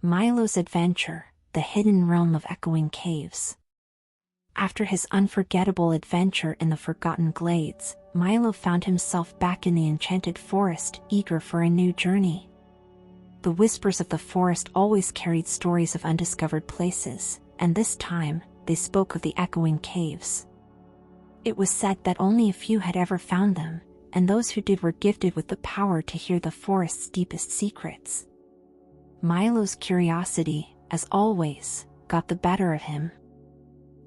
Milo's Adventure, the Hidden Realm of Echoing Caves. After his unforgettable adventure in the Forgotten Glades, Milo found himself back in the enchanted forest, eager for a new journey. The whispers of the forest always carried stories of undiscovered places, and this time, they spoke of the echoing caves. It was said that only a few had ever found them, and those who did were gifted with the power to hear the forest's deepest secrets. Milo's curiosity, as always, got the better of him.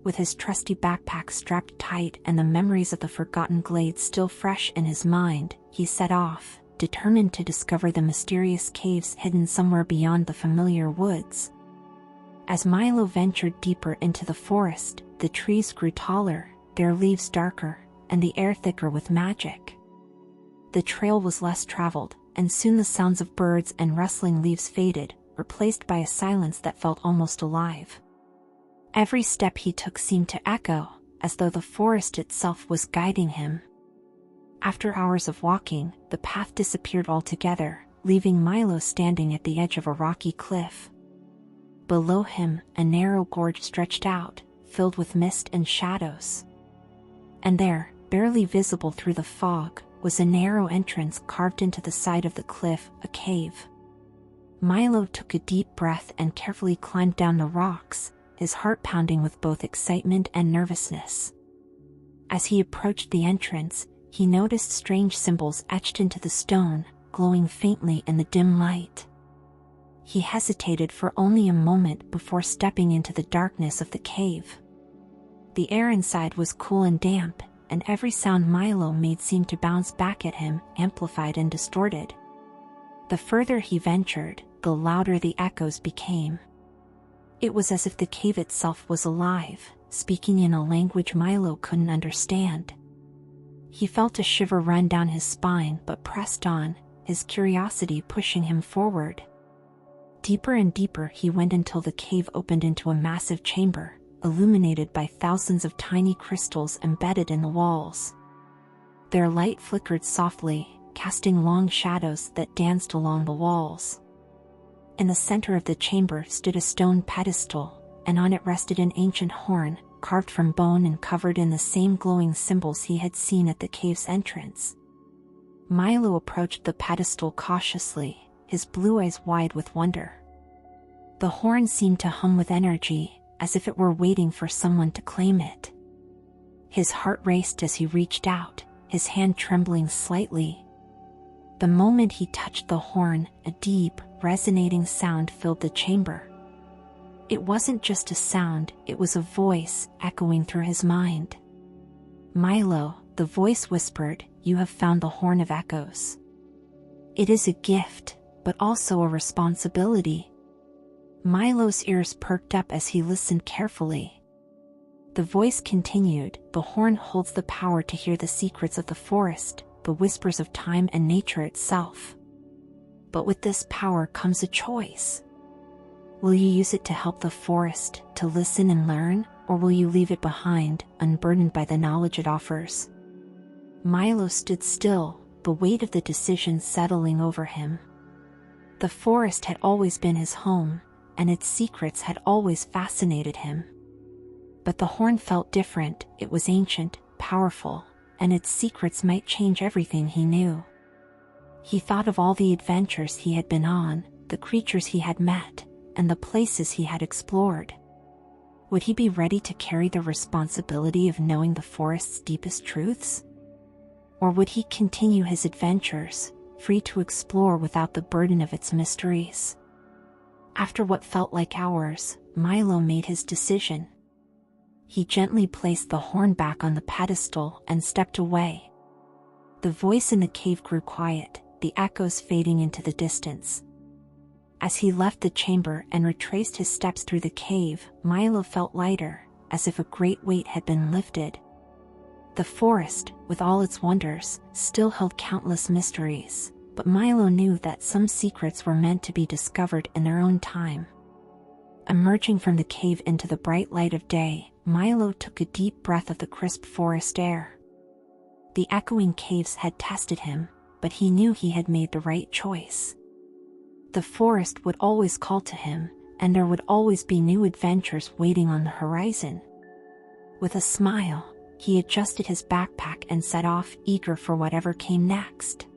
With his trusty backpack strapped tight and the memories of the Forgotten Glades still fresh in his mind, he set off, determined to discover the mysterious caves hidden somewhere beyond the familiar woods. As Milo ventured deeper into the forest, the trees grew taller, their leaves darker, and the air thicker with magic. The trail was less traveled, and soon the sounds of birds and rustling leaves faded, replaced by a silence that felt almost alive. Every step he took seemed to echo, as though the forest itself was guiding him. After hours of walking, the path disappeared altogether, leaving Milo standing at the edge of a rocky cliff. Below him, a narrow gorge stretched out, filled with mist and shadows. And there, barely visible through the fog, was a narrow entrance carved into the side of the cliff, a cave. Milo took a deep breath and carefully climbed down the rocks, his heart pounding with both excitement and nervousness. As he approached the entrance, he noticed strange symbols etched into the stone, glowing faintly in the dim light. He hesitated for only a moment before stepping into the darkness of the cave. The air inside was cool and damp, and every sound Milo made seemed to bounce back at him, amplified and distorted. The further he ventured, the louder the echoes became. It was as if the cave itself was alive, speaking in a language Milo couldn't understand. He felt a shiver run down his spine but pressed on, his curiosity pushing him forward. Deeper and deeper he went until the cave opened into a massive chamber, illuminated by thousands of tiny crystals embedded in the walls. Their light flickered softly, casting long shadows that danced along the walls. In the center of the chamber stood a stone pedestal, and on it rested an ancient horn, carved from bone and covered in the same glowing symbols he had seen at the cave's entrance. Milo approached the pedestal cautiously, his blue eyes wide with wonder. The horn seemed to hum with energy, as if it were waiting for someone to claim it. His heart raced as he reached out, his hand trembling slightly. The moment he touched the horn, a deep, resonating sound filled the chamber. It wasn't just a sound, it was a voice echoing through his mind. "Milo," the voice whispered, "you have found the Horn of Echoes. It is a gift, but also a responsibility." Milo's ears perked up as he listened carefully. The voice continued, "The horn holds the power to hear the secrets of the forest, the whispers of time and nature itself. But with this power comes a choice. Will you use it to help the forest, to listen and learn, or will you leave it behind, unburdened by the knowledge it offers?" Milo stood still, the weight of the decision settling over him. The forest had always been his home, and its secrets had always fascinated him. But the horn felt different, it was ancient, powerful, and its secrets might change everything he knew. He thought of all the adventures he had been on, the creatures he had met, and the places he had explored. Would he be ready to carry the responsibility of knowing the forest's deepest truths? Or would he continue his adventures, free to explore without the burden of its mysteries? After what felt like hours, Milo made his decision. He gently placed the horn back on the pedestal and stepped away. The voice in the cave grew quiet, the echoes fading into the distance. As he left the chamber and retraced his steps through the cave, Milo felt lighter, as if a great weight had been lifted. The forest, with all its wonders, still held countless mysteries, but Milo knew that some secrets were meant to be discovered in their own time. Emerging from the cave into the bright light of day, Milo took a deep breath of the crisp forest air. The echoing caves had tested him, but he knew he had made the right choice. The forest would always call to him, and there would always be new adventures waiting on the horizon. With a smile, he adjusted his backpack and set off, eager for whatever came next.